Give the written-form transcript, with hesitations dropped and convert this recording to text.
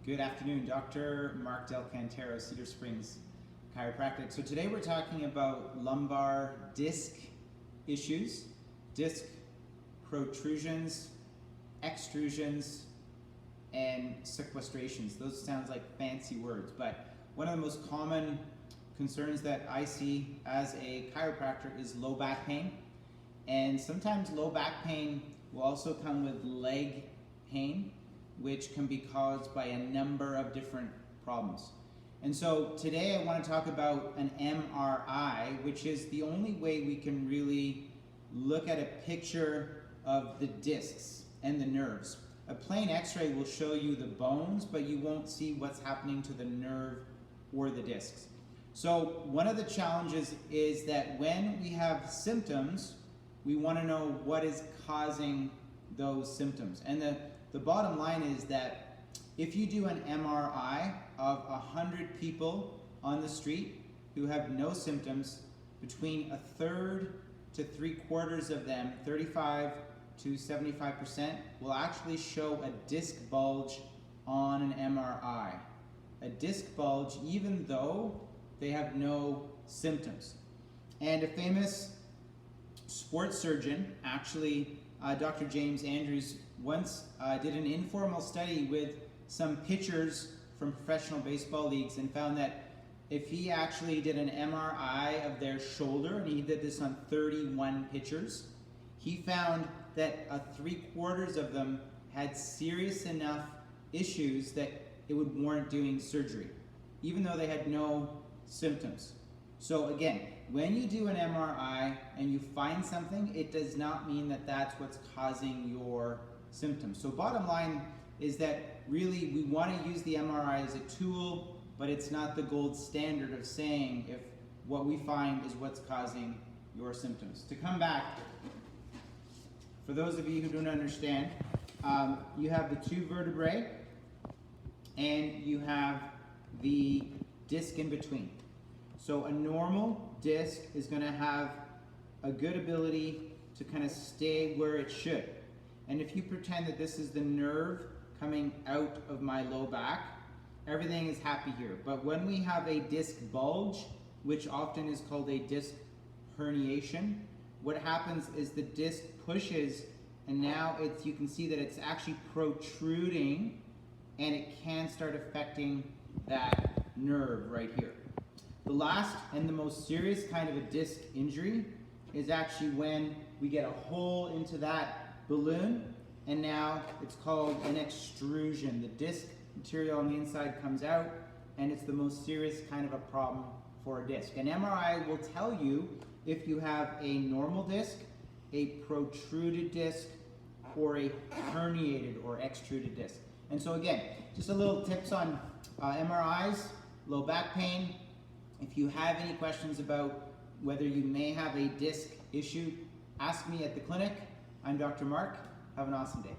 Good afternoon, Dr. Mark Del Cantero, Cedar Springs Chiropractic. So today we're talking about lumbar disc issues, disc protrusions, extrusions, and sequestrations. Those sounds like fancy words, but one of the most common concerns that I see as a chiropractor is low back pain. And sometimes low back pain will also come with leg pain, which can be caused by a number of different problems. And so today I want to talk about an mRI, which is the only way we can really look at a picture of the discs and the nerves. A plain x-ray will show you the bones, but you won't see what's happening to the nerve or the discs. So one of the challenges is that when we have symptoms, we want to know what is causing those symptoms. And the bottom line is that if you do an MRI of 100 people on the street who have no symptoms, between a third to 3/4 of them, 35 to 75%, will actually show a disc bulge on an MRI. A disc bulge, even though they have no symptoms. And a famous sports surgeon, actually Dr. James Andrews, once did an informal study with some pitchers from professional baseball leagues and found that if he actually did an MRI of their shoulder, and he did this on 31 pitchers, he found that 3/4 of them had serious enough issues that it would warrant doing surgery, even though they had no symptoms. So again, when you do an MRI and you find something, it does not mean that that's what's causing your symptoms. So bottom line is that really we want to use the MRI as a tool, but it's not the gold standard of saying if what we find is what's causing your symptoms. To come back, for those of you who don't understand, you have the two vertebrae and you have the disc in between. So a normal disc is going to have a good ability to kind of stay where it should. And if you pretend that this is the nerve coming out of my low back, everything is happy here. But when we have a disc bulge, which often is called a disc herniation, what happens is the disc pushes, and now you can see that it's actually protruding, and it can start affecting that nerve right here. The last and the most serious kind of a disc injury is actually when we get a hole into that balloon, and now it's called an extrusion. The disc material on the inside comes out, and it's the most serious kind of a problem for a disc. An MRI will tell you if you have a normal disc, a protruded disc, or a herniated or extruded disc. And so again, just a little tips on MRIs, low back pain. If you have any questions about whether you may have a disc issue, ask me at the clinic. I'm Dr. Mark. Have an awesome day.